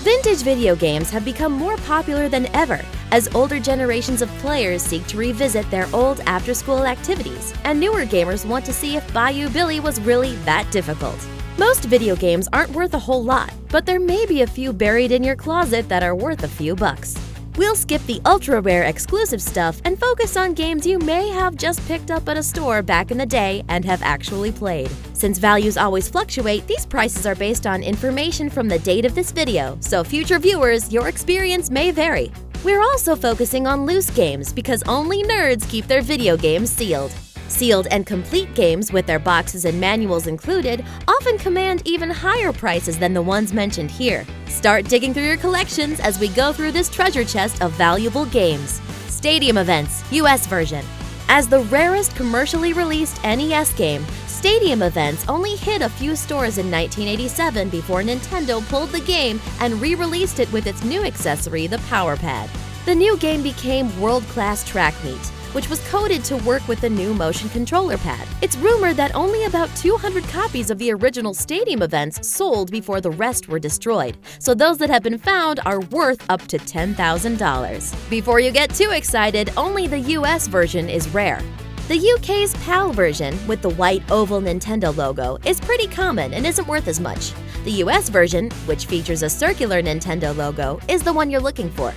Vintage video games have become more popular than ever as older generations of players seek to revisit their old after-school activities, and newer gamers want to see if Bayou Billy was really that difficult. Most video games aren't worth a whole lot, but there may be a few buried in your closet that are worth a few bucks. We'll skip the ultra-rare exclusive stuff and focus on games you may have just picked up at a store back in the day and have actually played. Since values always fluctuate, these prices are based on information from the date of this video, so future viewers, your experience may vary. We're also focusing on loose games because only nerds keep their video games sealed. Sealed and complete games with their boxes and manuals included often command even higher prices than the ones mentioned here. Start digging through your collections as we go through this treasure chest of valuable games. Stadium Events, US version. As the rarest commercially released NES game, Stadium Events only hit a few stores in 1987 before Nintendo pulled the game and re-released it with its new accessory, the Power Pad. The new game became world-class track meet, which was coded to work with the new motion controller pad. It's rumored that only about 200 copies of the original Stadium Events sold before the rest were destroyed, so those that have been found are worth up to $10,000. Before you get too excited, only the US version is rare. The UK's PAL version, with the white oval Nintendo logo, is pretty common and isn't worth as much. The US version, which features a circular Nintendo logo, is the one you're looking for.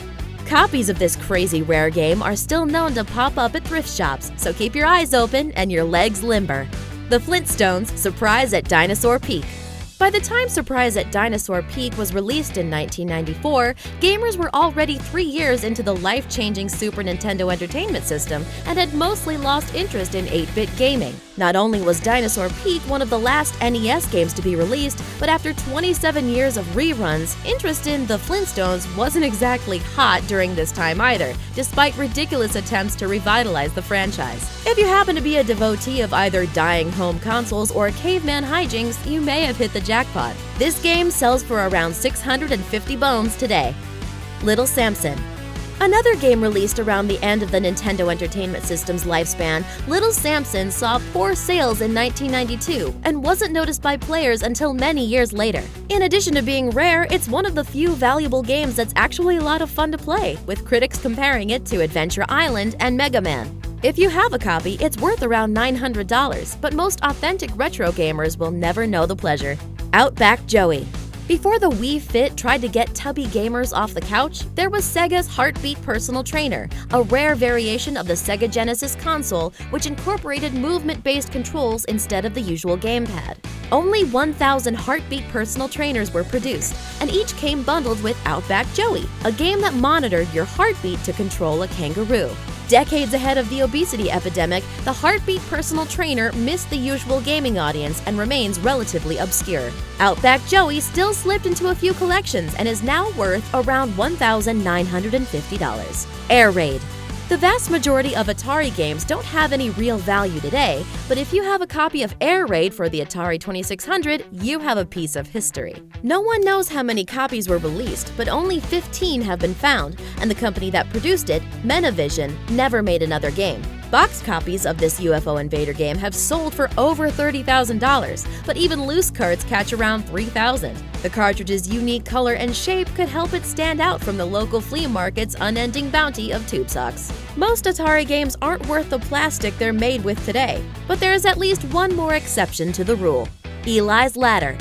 Copies of this crazy rare game are still known to pop up at thrift shops, so keep your eyes open and your legs limber. The Flintstones Surprise at Dinosaur Peak. By the time Surprise at Dinosaur Peak was released in 1994, gamers were already 3 years into the life-changing Super Nintendo Entertainment System and had mostly lost interest in 8-bit gaming. Not only was Dinosaur Peak one of the last NES games to be released, but after 27 years of reruns, interest in the Flintstones wasn't exactly hot during this time either, despite ridiculous attempts to revitalize the franchise. If you happen to be a devotee of either dying home consoles or caveman hijinks, you may have hit the jackpot. This game sells for around 650 bones today. Little Samson. Another game released around the end of the Nintendo Entertainment System's lifespan, Little Samson saw poor sales in 1992 and wasn't noticed by players until many years later. In addition to being rare, it's one of the few valuable games that's actually a lot of fun to play, with critics comparing it to Adventure Island and Mega Man. If you have a copy, it's worth around $900, but most authentic retro gamers will never know the pleasure. Outback Joey. Before the Wii Fit tried to get tubby gamers off the couch, there was Sega's Heartbeat Personal Trainer, a rare variation of the Sega Genesis console which incorporated movement-based controls instead of the usual gamepad. Only 1,000 Heartbeat Personal Trainers were produced, and each came bundled with Outback Joey, a game that monitored your heartbeat to control a kangaroo. Decades ahead of the obesity epidemic, the Heartbeat Personal Trainer missed the usual gaming audience and remains relatively obscure. Outback Joey still slipped into a few collections and is now worth around $1,950. Air Raid. The vast majority of Atari games don't have any real value today, but if you have a copy of Air Raid for the Atari 2600, you have a piece of history. No one knows how many copies were released, but only 15 have been found, and the company that produced it, Menavision, never made another game. Box copies of this UFO Invader game have sold for over $30,000, but even loose carts catch around $3,000. The cartridge's unique color and shape could help it stand out from the local flea market's unending bounty of tube socks. Most Atari games aren't worth the plastic they're made with today, but there is at least one more exception to the rule. Eli's Ladder.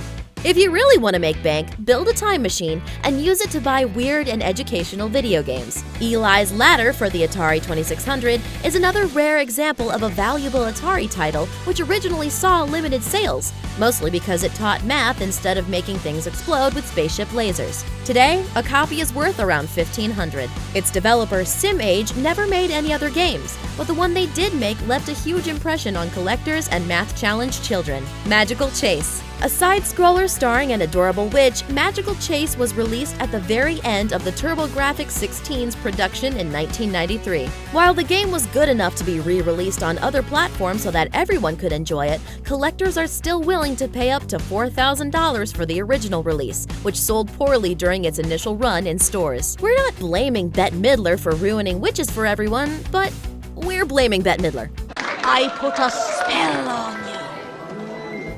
If you really want to make bank, build a time machine and use it to buy weird and educational video games. Eli's Ladder for the Atari 2600 is another rare example of a valuable Atari title which originally saw limited sales, mostly because it taught math instead of making things explode with spaceship lasers. Today, a copy is worth around $1,500. Its developer, SimAge, never made any other games, but the one they did make left a huge impression on collectors and math-challenged children. Magical Chase. A side-scroller starring an adorable witch, Magical Chase was released at the very end of the TurboGrafx-16's production in 1993. While the game was good enough to be re-released on other platforms so that everyone could enjoy it, collectors are still willing to pay up to $4,000 for the original release, which sold poorly during its initial run in stores. We're not blaming Bette Midler for ruining witches for everyone, but we're blaming Bette Midler. I put a spell on you.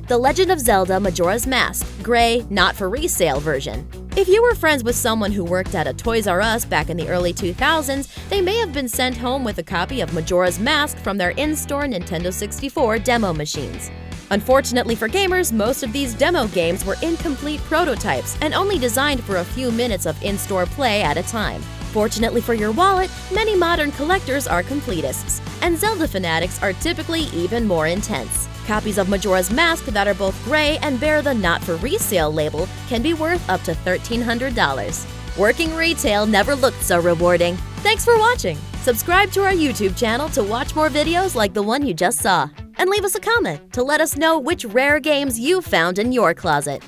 The Legend of Zelda Majora's Mask, gray, not for resale version. If you were friends with someone who worked at a Toys R Us back in the early 2000s, they may have been sent home with a copy of Majora's Mask from their in-store Nintendo 64 demo machines. Unfortunately for gamers, most of these demo games were incomplete prototypes and only designed for a few minutes of in-store play at a time. Fortunately for your wallet, many modern collectors are completists, and Zelda fanatics are typically even more intense. Copies of Majora's Mask that are both gray and bear the Not for Resale label can be worth up to $1,300. Working retail never looked so rewarding. Thanks for watching! Subscribe to our YouTube channel to watch more videos like the one you just saw. And leave us a comment to let us know which rare games you found in your closet.